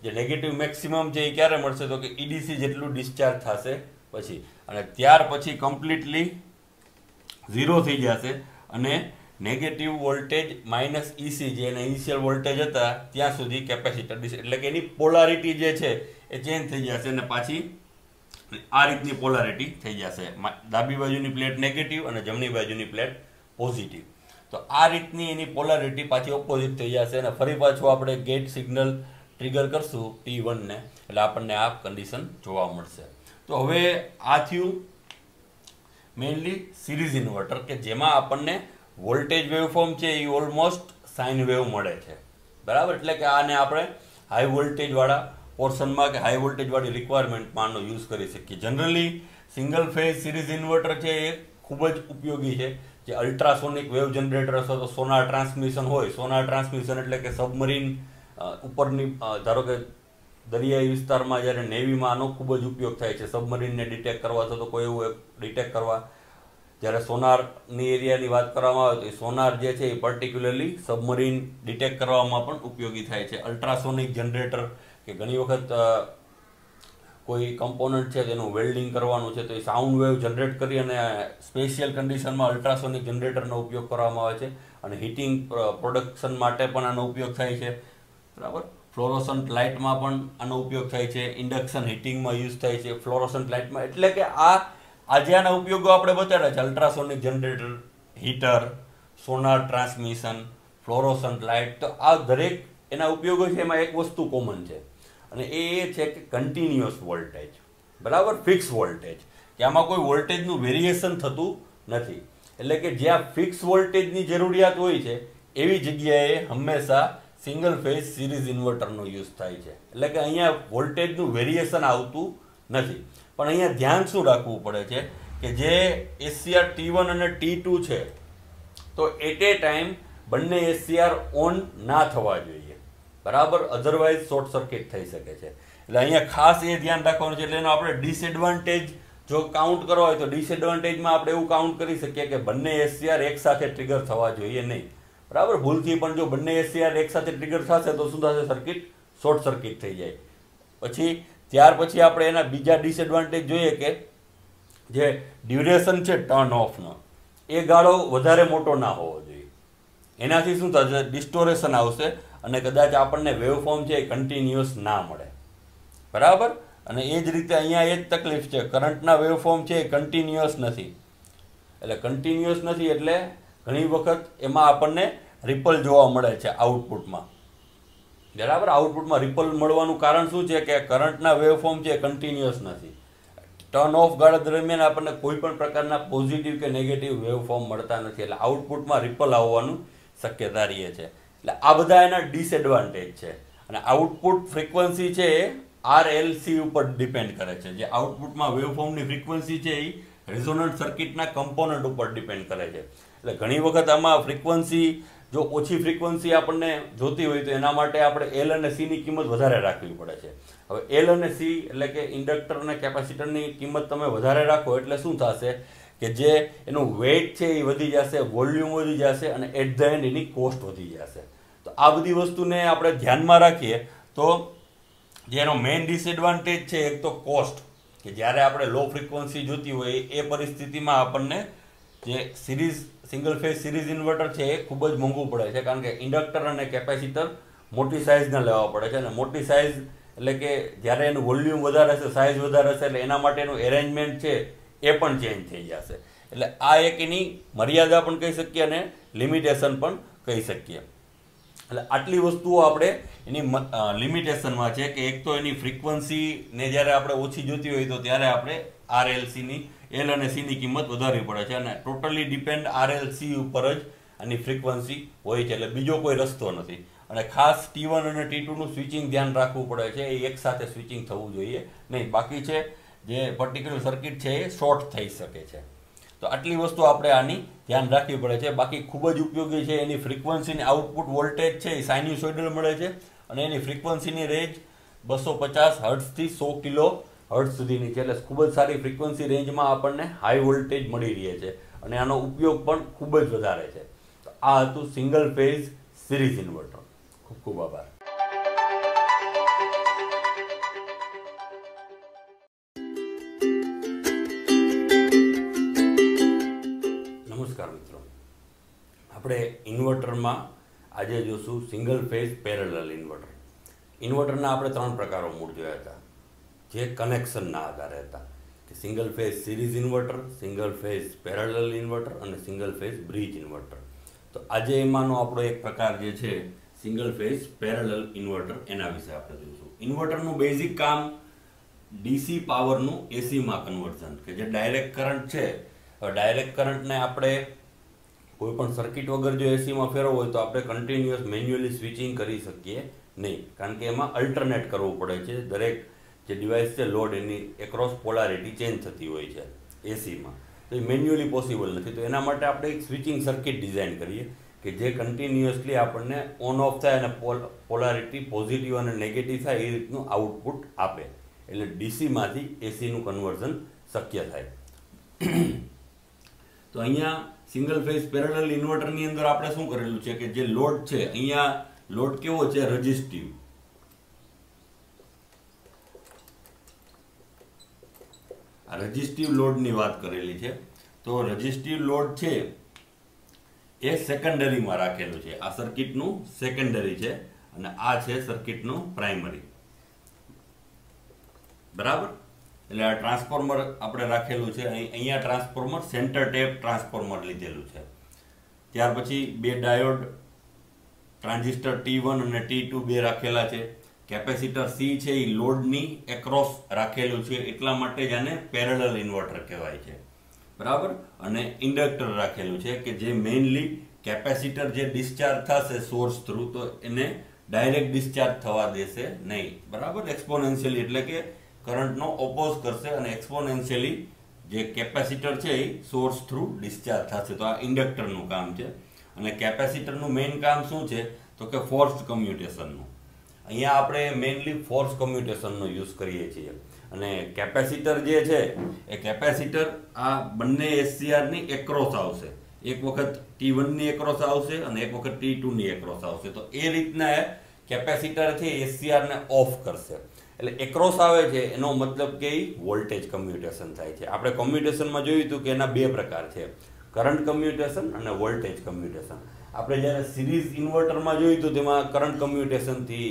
જે નેગેટિવ મેક્સિમમ છે એ ક્યારે મળશે તો કે EDC જેટલું ડિસ્ચાર્જ થશે પછી, અને ત્યાર પછી કમ્પ્લીટલી ઝીરો થઈ જશે અને નેગેટિવ વોલ્ટેજ માઇનસ EC જે એના ઇનિશિયલ વોલ્ટેજ હતા ત્યાં સુધી કેપેસિટર એટલે કે એની પોલારિટી જે છે એ ચેન્જ થઈ જશે અને પાછી આ રીતની પોલારિટી થઈ જશે. ડાબી બાજુની પ્લેટ નેગેટિવ અને જમણી બાજુની પ્લેટ પોઝિટિવ. તો આ રીતની એની પોલારિટી પાછી ઓપોઝિટ થઈ જશે અને ફરી પાછું આપણે ગેટ સિગ્નલ ટ્રિગર કરશું T1 ને એટલે આપણને આ કન્ડિશન જોવા મળશે. તો હવે આ થયું મેઇનલી સિરીઝ ઇન્વર્ટર કે જેમાં આપણને વોલ્ટેજ વેવફોર્મ છે એ ઓલમોસ્ટ સાઇન વેવ મળે છે બરાબર. એટલે કે આને આપણે હાઈ વોલ્ટેજવાળા પોર્શનમાં કે હાઈ વોલ્ટેજવાળી રિક્વાયરમેન્ટમાં આનો યુઝ કરી શકીએ. Generally single phase series inverter છે એ ખૂબ જ ઉપયોગી છે. જે અલ્ટ્રાસોનિક વેવ જનરેટર અથવા તો સોનાર ટ્રાન્સમિશન હોય, સોનાર ટ્રાન્સમિશન એટલે કે સબમરીન ઉપરની ધારો કે દરિયાઈ વિસ્તારમાં જ્યારે નેવીમાં આનો ખૂબ જ ઉપયોગ થાય છે સબમરીનને ડિટેક્ટ કરવા અથવા તો કોઈ એવું ડિટેક્ટ કરવા. જ્યારે સોનારની એરિયાની વાત કરવામાં આવે તો એ સોનાર જે છે એ પર્ટિક્યુલરલી સબમરીન ડિટેક્ટ કરવામાં પણ ઉપયોગી થાય છે. અલ્ટ્રાસોનિક જનરેટર કે ઘણી વખત કોઈ કમ્પોનન્ટ છે તેનું વેલ્ડિંગ કરવાનું છે તો એ સાઉન્ડ વેવ જનરેટ કરી અને સ્પેશિયલ કન્ડિશનમાં અલ્ટ્રાસોનિક જનરેટરનો ઉપયોગ કરવામાં આવે છે. અને હીટિંગ પ્રોડક્શન માટે પણ આનો ઉપયોગ થાય છે બરાબર. ફ્લોરોસન્ટ લાઇટમાં પણ આનો ઉપયોગ થાય છે, ઇન્ડક્શન હીટિંગમાં યુઝ થાય છે ફ્લોરોસન્ટ લાઇટમાં. એટલે કે આજે આના ઉપયોગો આપણે બતાવ્યા છે અલ્ટ્રાસોનિક જનરેટર, હીટર, સોનાર ટ્રાન્સમિશન, ફ્લોરોસન્ટ લાઇટ. તો આ દરેક એના ઉપયોગો છે એમાં એક વસ્તુ કોમન છે અને એ છે કે કન્ટિન્યુઅસ વોલ્ટેજ બરાબર, ફિક્સ વોલ્ટેજ, કે આમાં કોઈ વોલ્ટેજનું વેરિએશન થતું નથી. એટલે કે જ્યાં ફિક્સ વોલ્ટેજની જરૂરિયાત હોય છે એવી જગ્યાએ હંમેશા સિંગલ ફેઝ સિરીઝ ઇન્વર્ટરનો યુઝ થાય છે. એટલે કે અહીંયા વોલ્ટેજનું વેરિએશન આવતું નથી. પણ અહીંયા ધ્યાન શું રાખવું પડે છે કે જે SCR T1 અને T2 છે તો એટ એ ટાઈમ બંને SCR ઓન ના થવા જોઈએ બરાબર, અધરવાઇઝ શોર્ટ સર્કિટ થઈ શકે છે. એટલે અહીંયા ખાસ એ ધ્યાન રાખવાનું છે. એટલે એનો આપણે ડિસએડવાન્ટેજ જો કાઉન્ટ કરવા હોય તો ડિસએડવાન્ટેજમાં આપણે એવું કાઉન્ટ કરી શકીએ કે બંને SCR એકસાથે ટ્રિગર થવા જોઈએ નહીં બરાબર. ભૂલથી પણ જો બંને SCR એકસાથે ટ્રિગર થશે તો શું થશે, સર્કિટ શોર્ટ સર્કિટ થઈ જાય. પછી ત્યાર પછી આપણે એના બીજા ડિસએડવાન્ટેજ જોઈએ કે જે ડ્યુરેશન છે ટર્ન ઓફનો એ ગાળો વધારે મોટો ના હોવો જોઈએ. એનાથી શું થશે, ડિસ્ટોરેશન આવશે અને કદાચ આપણને વેવફોર્મ છે એ કન્ટિન્યુઅસ ના મળે બરાબર. અને એ જ રીતે અહીંયા એ જ તકલીફ છે, કરંટના વેવફોર્મ છે એ કન્ટિન્યુઅસ નથી. એટલે કન્ટિન્યુઅસ નથી એટલે ઘણી વખત એમાં આપણને રિપલ જોવા મળે છે આઉટપુટમાં બરાબર. આઉટપુટમાં રિપલ મળવાનું કારણ શું છે કે કરંટના વેવફોર્મ છે એ કન્ટિન્યુઅસ નથી. ટર્ન ઓફ ગાળા દરમિયાન આપણને કોઈ પણ પ્રકારના પોઝિટિવ કે નેગેટિવ વેવફોર્મ મળતા નથી. એટલે આઉટપુટમાં રિપલ આવવાનું શક્યતા રહે છે. એટલે આ બધા એના ડિસએડવાન્ટેજ છે. અને આઉટપુટ ફ્રીક્વન્સી છે એ RLC ઉપર ડિપેન્ડ કરે છે. જે આઉટપુટમાં વેવફોર્મની ફ્રીક્વન્સી છે એ રેઝોનન્ટ સર્કિટના કમ્પોનન્ટ ઉપર ડિપેન્ડ કરે છે. એટલે ઘણી વખત આમાં ફ્રીક્વન્સી જો ઓછી ફ્રીક્વન્સી આપણને જોતી હોય તો એના માટે આપણે L અને C ની કિંમત વધારે રાખવી પડે છે. હવે L અને C એટલે કે ઇન્ડક્ટર અને કેપેસિટરની કિંમત તમે વધારે રાખો એટલે શું થશે કે જે એનું વેઇટ છે એ વધી જશે, વોલ્યુમ વધી જશે અને એટ ધ એન્ડ એની કોસ્ટ વધી જશે. તો આ બધી વસ્તુને આપણે ધ્યાનમાં રાખીએ તો જેનો મેઇન ડિસએડવાન્ટેજ છે એક તો કોસ્ટ, કે જ્યારે આપણે લો ફ્રીક્વન્સી જોતી હોય એ પરિસ્થિતિમાં આપણને જે સિંગલ ફેઝ સિરીઝ ઇન્વર્ટર છે એ ખૂબ જ મોંઘું પડે છે. કારણ કે ઇન્ડક્ટર અને કેપેસિટર મોટી સાઇઝના લેવા પડે છે અને મોટી સાઇઝ એટલે કે જ્યારે એનું વોલ્યુમ વધારે હશે, સાઇઝ વધારે હશે એટલે એના માટેનું એરેન્જમેન્ટ છે એ પણ ચેન્જ થઈ જશે. એટલે આ એક એની મર્યાદા પણ કહી શકીએ અને લિમિટેશન પણ કહી શકીએ. એટલે આટલી વસ્તુઓ આપણે એની લિમિટેશનમાં છે કે એક તો એની ફ્રીક્વન્સીને જ્યારે આપણે ઓછી જોતી હોય તો ત્યારે આપણે RLCની એલ અને સીની કિંમત વધારવી પડે છે અને ટોટલી ડિપેન્ડ RLC ઉપર જ આની ફ્રીક્વન્સી હોય છે, એટલે બીજો કોઈ રસ્તો નથી. અને ખાસ T1 અને T2નું સ્વિચિંગ ધ્યાન રાખવું પડે છે, એ એકસાથે સ્વિચિંગ થવું જોઈએ નહીં, બાકી છે જે પર્ટિક્યુલર સર્કિટ છે એ શોર્ટ થઈ શકે છે. તો આટલી વસ્તુ આપણે આની ધ્યાન રાખવી પડે છે. બાકી ખૂબ જ ઉપયોગી છે. એની ફ્રીક્વન્સીની આઉટપુટ વોલ્ટેજ છે એ સાઇન્યુસોઇડલ મળે છે અને એની ફ્રીક્વન્સીની રેન્જ 250 હર્ટ્ઝથી 100 કિલો હર્ટ્ઝ સુધીની છે, એટલે ખૂબ જ સારી ફ્રીક્વન્સી રેન્જમાં આપણને હાઈ વોલ્ટેજ મળી રહે છે અને આનો ઉપયોગ પણ ખૂબ જ વધારે છે. તો આ હતું સિંગલ ફેઝ સિરીઝ ઇન્વર્ટર. ખૂબ ખૂબ આભાર. નમસ્કાર મિત્રો, આપણે ઇન્વર્ટરમાં આજે જોશું સિંગલ ફેઝ પેરેલલ ઇન્વર્ટર. ઇન્વર્ટરના આપણે 3 પ્રકારો મૂળ જોયા હતા, જે કનેક્શનના આધારે હતા, કે single phase series inverter, single phase parallel inverter અને સિંગલ ફેઝ બ્રિજ ઇન્વર્ટર. તો આજે એમાંનો આપણો એક પ્રકાર જે છે સિંગલ ફેઝ પેરેલલ ઇન્વર્ટર, એના વિશે આપણે જોઈશું. ઇન્વર્ટરનું બેઝિક કામ ડીસી પાવરનું એસીમાં કન્વર્ઝન, કે જે ડાયરેક્ટ કરંટ છે, ડાયરેક્ટ કરંટને આપણે કોઈ પણ સર્કિટ વગર જો એસીમાં ફેરવવો હોય તો આપણે કન્ટિન્યુઅસ મેન્યુઅલી સ્વિચિંગ કરી શકીએ નહીં, કારણ કે એમાં અલ્ટરનેટ કરવું પડે છે. દરેક જે ડિવાઇસ છે લોડ એની એક્રોસ પોલારિટી ચેન્જ થતી હોય છે એસીમાં, તો એ મેન્યુઅલી પોસિબલ નથી. તો એના માટે આપણે એક સ્વિચિંગ સર્કિટ ડિઝાઇન કરીએ કે જે કન્ટિન્યુઅસલી આપણને ઓન ઓફ થાય અને પોલારિટી પોઝિટિવ અને નેગેટિવ થાય એ રીતનું આઉટપુટ આપે, એટલે ડીસીમાંથી એસીનું કન્વર્ઝન શક્ય થાય. તો અહીંયા સિંગલ ફેઝ પેરેલલ ઇન્વર્ટરની અંદર આપણે શું કરેલું છે કે જે લોડ છે, અહીંયા લોડ કેવો છે, રેઝિસ્ટિવ. આ રેઝિસ્ટિવ લોડની વાત કરેલી છે. તો રેઝિસ્ટિવ લોડ છે એ સેકન્ડરીમાં રાખેલું છે. આ સર્કિટનું સેકન્ડરી છે અને આ છે સર્કિટનું પ્રાઇમરી, બરાબર. એટલે આ ટ્રાન્સફોર્મર આપણે રાખેલું છે. અહીંયા ટ્રાન્સફોર્મર સેન્ટર ટેપ ટ્રાન્સફોર્મર લીધેલું છે. ત્યાર પછી 2 ડાયોડ ટ્રાન્ઝિસ્ટર T1 અને T2 બે રાખેલા છે. કેપેસિટર C છે એ લોડની એક્રોસ રાખેલું છે, એટલા માટે જ આને પેરેલલ ઇન્વર્ટર કહેવાય છે, બરાબર. અને ઇન્ડક્ટર રાખેલું છે કે જે મેઇનલી કેપેસિટર જે ડિસ્ચાર્જ થશે સોર્સ થ્રુ, તો એને ડાયરેક્ટ ડિસ્ચાર્જ થવા દેશે નહીં, બરાબર. એક્સપોનેન્શિયલી એટલે કે કરંટનો ઓપોઝ કરશે અને એક્સપોનેન્શિયલી જે કેપેસિટર છે એ સોર્સ થ્રુ ડિસ્ચાર્જ થશે. તો આ ઇન્ડક્ટરનું કામ છે. અને કેપેસિટરનું મેઇન કામ શું છે તો કે ફોર્સ્ડ કમ્યુટેશનનું. અહીંયા આપણે મેઇનલી ફોર્સ કમ્યુટેશનનો યુઝ કરીએ છીએ. અને કેપેસિટર જે છે એ કેપેસિટર આ બંને SCRની એક્રોસ આવશે. એક વખત T1ની એક્રોસ આવશે અને એક વખત T2ની એક્રોસ આવશે. તો એ રીતના કેપેસિટર છે SCRને ઓફ કરશે. એટલે એક્રોસ આવે છે એનો મતલબ કે વોલ્ટેજ કમ્યુટેશન થાય છે. આપણે કમ્યુટેશનમાં જોયું હતું કે એના 2 પ્રકાર છે, કરંટ કમ્યુટેશન અને વોલ્ટેજ કમ્યુટેશન. આપણે જ્યારે સિરીઝ ઇન્વર્ટરમાં જોયું હતું તેમાં કરંટ કમ્યુટેશનથી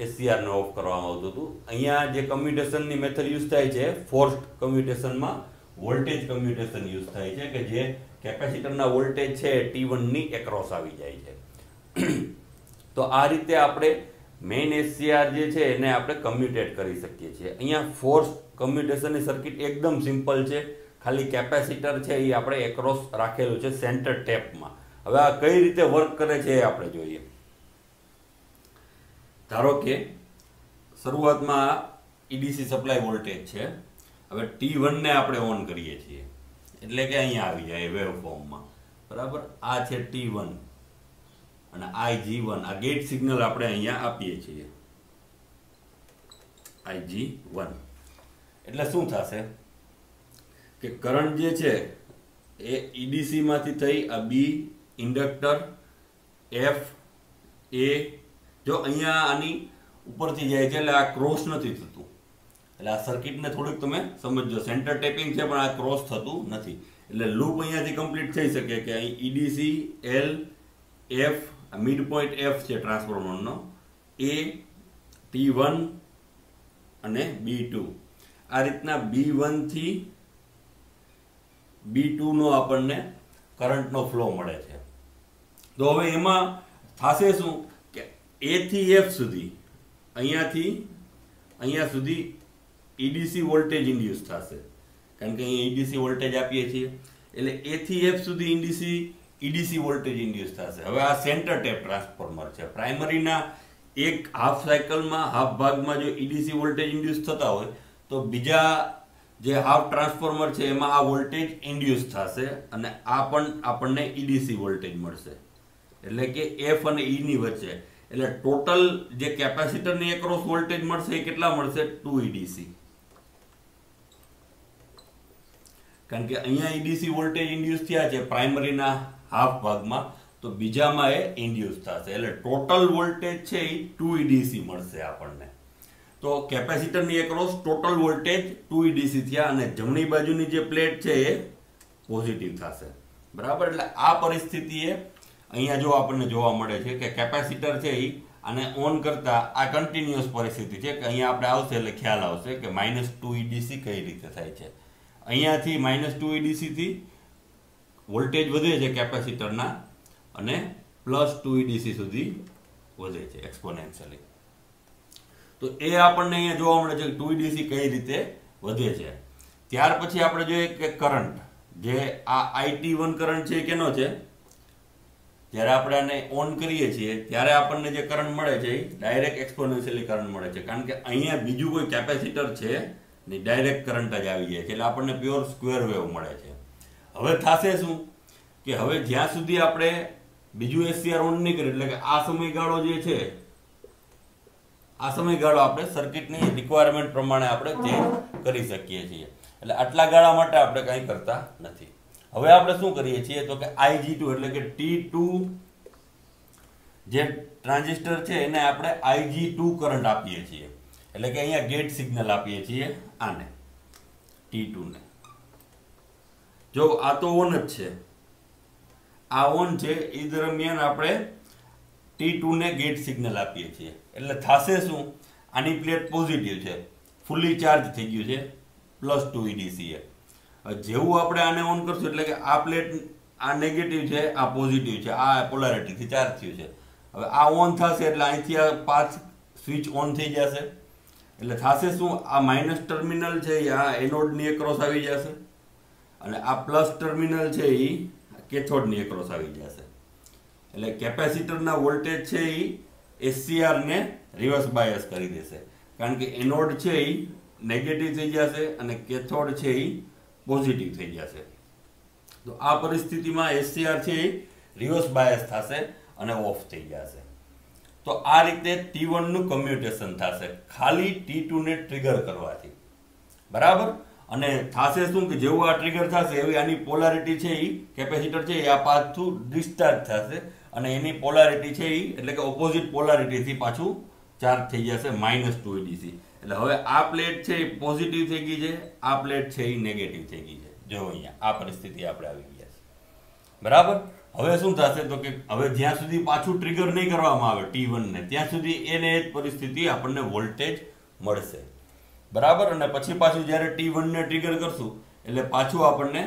SCRને ઓફ કરવામાં આવતું હતું. અહીંયા જે કમ્યુટેશનની મેથડ યુઝ થાય છે ફોર્સ્ડ કમ્યુટેશનમાં વોલ્ટેજ કમ્યુટેશન યુઝ થાય છે, કે જે કેપેસિટરના વોલ્ટેજ છે T1ની એક્રોસ આવી જાય છે. તો આ રીતે આપણે મેઇન SCR જે છે એને આપણે કમ્યુટેટ કરી શકીએ છીએ. અહીંયા ફોર્સ કમ્યુટેશનની સર્કિટ એકદમ સિમ્પલ છે. ખાલી કેપેસિટર છે એ આપણે એક્રોસ રાખેલું છે સેન્ટર ટેપમાં. હવે આ કઈ રીતે વર્ક કરે છે એ આપણે જોઈએ. ધારો કે શરૂઆતમાં EDC સપ્લાય વોલ્ટેજ છે. હવે T1 ને આપણે ઓન કરીએ છીએ એટલે કે અહીંયા આવી જાય વેવ ફોર્મમાં, બરાબર. આ છે T1 અને IG1, આ ગેટ સિગ્નલ આપણે અહીંયા આપીએ છીએ IG1. એટલે શું થશે કે કરંટ જે છે એ EDC માંથી થઈ આ B ઇન્ડક્ટર F A, જો અહીંયા આની ઉપરથી જાય છે એટલે આ ક્રોસ નથી થતું. એટલે આ સર્કિટને થોડીક તમે સમજો, સેન્ટર ટેપિંગ છે પણ આ ક્રોસ થતું નથી. એટલે લૂપ અહીંયાથી કમ્પ્લીટ થઈ શકે કે અહીં EDC L F, mid point F છે ટ્રાન્સફોર્મરનો, A T1 અને B2. આ રીતના B1 થી B2 નો આપણને કરંટનો ફ્લો મળે છે. તો હવે એમાં થશે શું એ થી એફ સુધી અહીંયાથી અહીંયા સુધી ઈડીસી વોલ્ટેજ ઇન્ડ્યુસ થશે, કારણ કે અહીંયા ઈડીસી વોલ્ટેજ આપીએ છીએ એટલે એ થી એફ સુધી ઈડીસી વોલ્ટેજ ઇન્ડ્યુસ થશે. હવે આ સેન્ટર ટેપ ટ્રાન્સફોર્મર છે. પ્રાઇમરીના એક હાફ સાયકલમાં હાફ ભાગમાં જો ઈડીસી વોલ્ટેજ ઇન્ડ્યુસ થતા હોય તો બીજા જે હાફ ટ્રાન્સફોર્મર છે એમાં આ વોલ્ટેજ ઇન્ડ્યુસ થશે અને આ પણ આપણને ઈડીસી વોલ્ટેજ મળશે, એટલે કે એફ અને ઈ ની વચ્ચે. એટલે ટોટલ જે કેપેસિટરની એક્રોસ વોલ્ટેજ મળશે એ કેટલા મળશે? 2 ઈડીસી. કારણ કે અહીંયા ઈડીસી વોલ્ટેજ ઇન્ડ્યુસ થયા છે પ્રાઇમરીના હાફ ભાગમાં, તો બીજામાં એ ઇન્ડ્યુસ થશે એટલે ટોટલ વોલ્ટેજ છે એ 2 ઈડીસી મળશે આપણને. તો કેપેસિટરની એક્રોસ ટોટલ વોલ્ટેજ 2 ઈડીસી થયા અને જમણી બાજુની જે પ્લેટ છે એ પોઝિટિવ થશે. બરાબર, એટલે આ પરિસ્થિતિએ અહીંયા જો આપણને જોવા મળે છે કે કેપેસિટર છે એ આને ઓન કરતા આ કન્ટિન્યુઅસ પરિસ્થિતિ છે કે અહીંયા આપણે આવશે એટલે ખ્યાલ આવશે કે -2 ઈડીસી કઈ રીતે થાય છે. અહીંયાથી -2 ઈડીસી થી વોલ્ટેજ વધે છે કેપેસિટરના અને +2 ઈડીસી સુધી વધે છે એક્સપોનેન્શિયલી. તો એ આપણને અહીંયા જોવા મળે છે કે 2 ઈડીસી કઈ રીતે વધે છે. ત્યાર પછી આપણે જોઈએ કે કરંટ, જે આ IT1 કરંટ છે કેનો છે? જ્યારે આપણે આને ઓન કરીએ છીએ ત્યારે આપણને જે કરંટ મળે છે એ ડાયરેક્ટ એક્સપોનેન્શિયલી કરંટ મળે છે, કારણ કે અહીંયા બીજું કોઈ કેપેસિટર છે નહીં, ડાયરેક્ટ કરંટ જ આવી જાય છે એટલે આપણને પ્યોર સ્ક્વેર વેવ મળે છે. હવે થશે શું કે હવે જ્યાં સુધી આપણે બીજું SCR ઓન નહીં કરીએ એટલે કે આ સમયગાળો જે છે આ સમયગાળો આપણે સર્કિટની રિક્વાયરમેન્ટ પ્રમાણે આપણે ચેન્જ કરી શકીએ છીએ. એટલે આટલા ગાળા માટે આપણે કંઈ કરતા નથી. હવે આપણે શું કરીએ છીએ તો કે IG2 એટલે કે T2 જે ટ્રાન્ઝિસ્ટર છે એને આપણે IG2 કરંટ આપીએ છીએ, એટલે કે અહીંયા ગેટ સિગ્નલ આપીએ છીએ આને T2 ને. જો આ તો ઓન જ છે, આ ઓન છે, એ દરમિયાન આપણે T2 ને ગેટ સિગ્નલ આપીએ છીએ એટલે થશે શું? આની પ્લેટ પોઝિટિવ છે, ફૂલી ચાર્જ થઈ ગયું છે +2 ઈડીસી એ. જેવું આપણે આને ઓન કરશું એટલે કે આ પ્લેટ આ નેગેટિવ છે, આ પોઝિટિવ છે, આ પોલારિટીથી ચાર્જ થયું છે. હવે આ ઓન થશે એટલે અહીંથી આ પાથ સ્વિચ ઓન થઈ જશે એટલે થશે શું? આ માઇનસ ટર્મિનલ છે એ આ એનોડની એક્રોસ આવી જશે અને આ પ્લસ ટર્મિનલ છે એ કેથોડની એક્રોસ આવી જશે. એટલે કેપેસિટરના વોલ્ટેજ છે એ SCR ને રિવર્સ બાયસ કરી દેશે, કારણ કે એનોડ છે એ નેગેટિવ થઈ જશે અને કેથોડ છે એ પોઝિટિવ થઈ જશે. તો આ પરિસ્થિતિમાં SCR છે એ રિવર્સ બાયસ થશે અને ઓફ થઈ જશે. તો આ રીતે T1 નું કમ્યુટેશન થશે ખાલી T2 ને ટ્રિગર કરવાથી. બરાબર, અને થશે શું કે જેવું આ ટ્રિગર થશે એવી આની પોલારિટી છે એ કેપેસિટર છે એ આ પાથથી ડિસ્ચાર્જ થશે અને એની પોલારિટી છે એ એટલે કે ઓપોઝિટ પોલારિટીથી પાછું ચાર્જ થઈ જશે -2 ઈડીસી. એટલે હવે આ પ્લેટ છે એ પોઝિટિવ થઈ ગઈ છે, આ પ્લેટ છે એ નેગેટિવ થઈ ગઈ છે. જો અહીંયા આ પરિસ્થિતિ આપણે આવી ગયા છે. બરાબર, હવે શું થશે તો કે હવે જ્યાં સુધી પાછું ટ્રિગર નહીં કરવામાં આવે T1 ને ત્યાં સુધી એને જ પરિસ્થિતિ આપણને વોલ્ટેજ મળશે. બરાબર, અને પછી પાછું જ્યારે T1 ને ટ્રિગર કરશું એટલે પાછું આપણને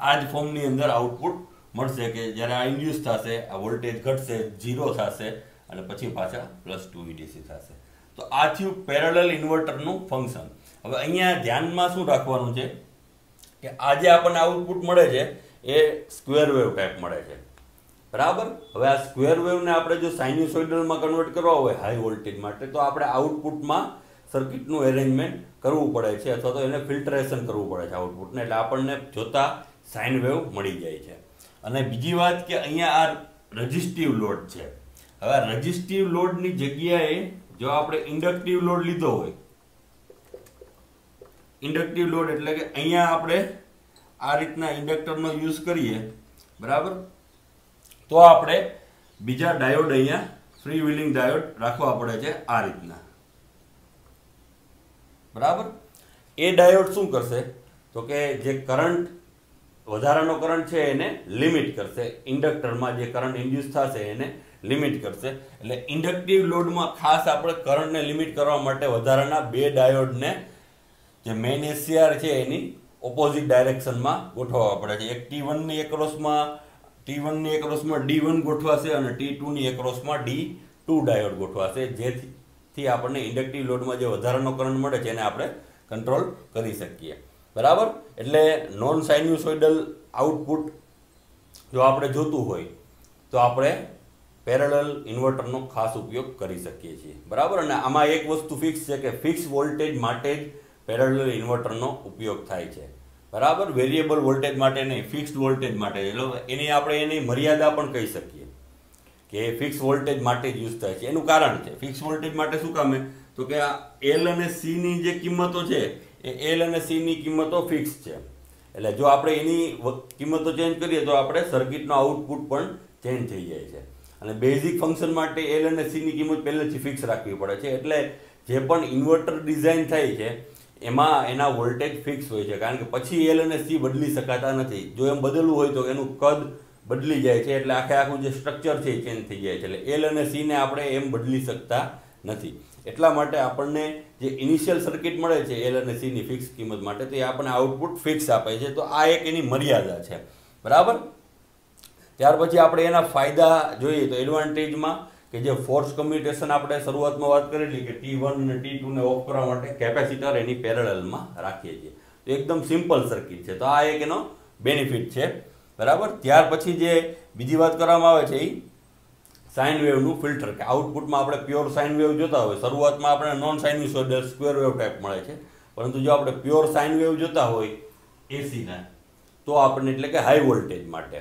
આ જ ફોર્મની અંદર આઉટપુટ મળશે કે જ્યારે આ ઇન્ડ્યુસ થશે આ વોલ્ટેજ ઘટશે, 0 થશે અને પછી પાછા +2 ઈડીસી થશે. તો આ થયું પેરેલલ ઇન્વર્ટરનું ફંક્શન. હવે અહીંયા ધ્યાનમાં શું રાખવાનું છે કે આ જે આપણને આઉટપુટ મળે છે એ સ્ક્વેર વેવ ટાઈપ મળે છે. બરાબર, હવે આ સ્ક્વેર વેવને આપણે જો સાઇન્યુસોઇડલમાં કન્વર્ટ કરવા હોય હાઈ વોલ્ટેજ માટે તો આપણે આઉટપુટમાં સર્કિટનું એરેન્જમેન્ટ કરવું પડે છે અથવા તો એને ફિલ્ટરેશન કરવું પડે છે આઉટપુટને, એટલે આપણને જોતા સાઇન વેવ મળી જાય છે. અને બીજી વાત કે અહીંયા આ રેઝિસ્ટિવ લોડ છે. હવે આ રેઝિસ્ટિવ લોડની જગ્યાએ જો આપણે ઇન્ડક્ટિવ લોડ લીધો હોય, ઇન્ડક્ટિવ લોડ એટલે કે અહીંયા આપણે આ રીતના ઇન્ડક્ટરનો યુઝ કરીએ, બરાબર, તો આપણે બીજા ડાયોડ અહીંયા ફ્રી વ્હીલિંગ ડાયોડ રાખવા પડે છે આ રીતના. બરાબર, એ ડાયોડ શું કરશે તો કે જે કરંટ વધારાનો કરંટ છે એને લિમિટ કરશે, ઇન્ડક્ટરમાં જે કરંટ ઇન્ડ્યુસ થશે એને લિમિટ કરશે. એટલે ઇન્ડક્ટિવ લોડમાં ખાસ આપણે કરંટને લિમિટ કરવા માટે વધારાના 2 ડાયોડને જે મેઇન SCR છે એની ઓપોઝિટ ડાયરેક્શનમાં ગોઠવવા પડે છે. એક T1 ની એક્રોસમાં T1 ની એક્રોસમાં D1 ગોઠવાશે અને T2 ની એક્રોસમાં D2 ડાયોડ ગોઠવાશે, જેથી આપણને ઇન્ડક્ટિવ લોડમાં જે વધારાનો કરંટ મળે છે એને આપણે કંટ્રોલ કરી શકીએ. બરાબર. એટલે નોન સાઇન્યુસોઇડલ આઉટપુટ જો આપણે જોતું હોય તો આપણે પેરેલલ ઇન્વર્ટરનો ખાસ ઉપયોગ કરી શકીએ છીએ. બરાબર. અને આમાં એક વસ્તુ ફિક્સ છે કે ફિક્સ વોલ્ટેજ માટે જ પેરેલલ ઇન્વર્ટરનો ઉપયોગ થાય છે. બરાબર. વેરિયેબલ વોલ્ટેજ માટે નહીં, ફિક્સ્ડ વોલ્ટેજ માટે. એટલે એની મર્યાદા પણ કહી શકીએ કે ફિક્સ વોલ્ટેજ માટે જ યુઝ થાય છે. એનું કારણ છે, ફિક્સ વોલ્ટેજ માટે શું કામ તો કે આ એલ અને સી ની જે કિંમતો છે એ એલ અને સી ની કિંમતો ફિક્સ છે. એટલે જો આપણે એની કિંમતો ચેન્જ કરીએ તો આપણે સર્કિટનો આઉટપુટ પણ ચેન્જ થઈ જાય છે. અને બેઝિક ફંક્શન માટે એલ અને સી ની કિંમત પહેલેથી ફિક્સ રાખવી પડે છે. એટલે જે પણ ઇન્વર્ટર ડિઝાઇન થાય છે એમાં એના વોલ્ટેજ ફિક્સ હોય છે, કારણ કે પછી એલ અને સી બદલી શકાતા નથી. જો એમ બદલવું હોય તો એનું કદ બદલી જાય છે, એટલે આખું જે સ્ટ્રક્ચર છે એ ચેન્જ થઈ જાય છે. એટલે એલ અને સી ને આપણે એમ બદલી શકતા નથી. એટલા માટે આપણને જે ઇનિશિયલ સર્કિટ મળે છે એલ અને સી ની ફિક્સ કિંમત માટે, તો એ આપણને આઉટપુટ ફિક્સ આપે છે. તો આ એક એની મર્યાદા છે. બરાબર. ત્યાર પછી આપણે એના ફાયદા જોઈએ તો એડવાન્ટેજમાં કે જે ફોર્સ કમ્યુટેશન આપણે શરૂઆતમાં વાત કરેલી કે T1 અને T2 ને ઓફ કરવા માટે કેપેસિટર એની પેરેલલમાં રાખીએ છીએ. તો એકદમ સિમ્પલ સર્કિટ છે. તો આ એક એનો બેનિફિટ છે. બરાબર. ત્યાર પછી જે બીજી વાત કરવામાં આવે છે એ સાઇન વેવનું ફિલ્ટર, કે આઉટપુટમાં આપણે પ્યોર સાઇન વેવ જોતા હોય, શરૂઆતમાં આપણે non sinusoidal square wave type મળે છે, પરંતુ જો આપણે પ્યોર સાઇન વેવ જોતા હોય એસીના, તો આપણને એટલે કે હાઈ વોલ્ટેજ માટે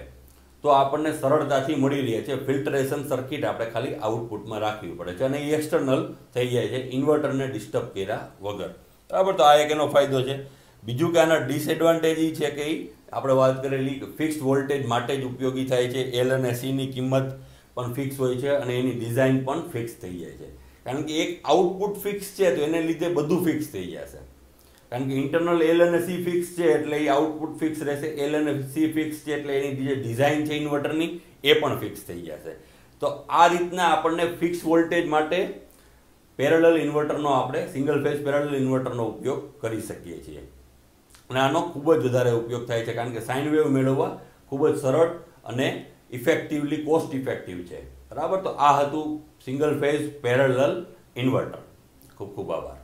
તો આપણને સરળતાથી મળી રહે છે. ફિલ્ટરેશન સર્કિટ આપણે ખાલી આઉટપુટમાં રાખવી પડે છે અને એ એક્સટર્નલ થઈ જાય છે ઇન્વર્ટરને ડિસ્ટર્બ કર્યા વગર. બરાબર. તો આ એક એનો ફાયદો છે. બીજું કે આના ડિસએડવાન્ટેજ એ છે કે આપણે વાત કરેલી ફિક્સ્ડ વોલ્ટેજ માટે જ ઉપયોગી થાય છે. એલ અને સીની કિંમત પણ ફિક્સ હોય છે અને એની ડિઝાઇન પણ ફિક્સ થઈ જાય છે. કારણ કે એક આઉટપુટ ફિક્સ છે તો એને લીધે બધું ફિક્સ થઈ જશે. કારણ કે ઇન્ટરનલ એલ અને સી ફિક્સ છે એટલે એ આઉટપુટ ફિક્સ રહેશે. એલ અને સી ફિક્સ છે એટલે એની જે ડિઝાઇન છે ઇન્વર્ટરની એ પણ ફિક્સ થઈ જશે. તો આ રીતના આપણને ફિક્સ વોલ્ટેજ માટે પેરેલલ ઇન્વર્ટરનો આપણે સિંગલ ફેઝ પેરેલલ ઇન્વર્ટરનો ઉપયોગ કરી શકીએ છીએ. અને આનો ખૂબ જ વધારે ઉપયોગ થાય છે, કારણ કે સાઇન વેવ મેળવવા ખૂબ જ સરળ અને ઇફેક્ટિવલી કોસ્ટ ઇફેક્ટિવ છે. બરાબર. તો આ હતું સિંગલ ફેઝ પેરેલલ ઇન્વર્ટર. ખૂબ ખૂબ આભાર.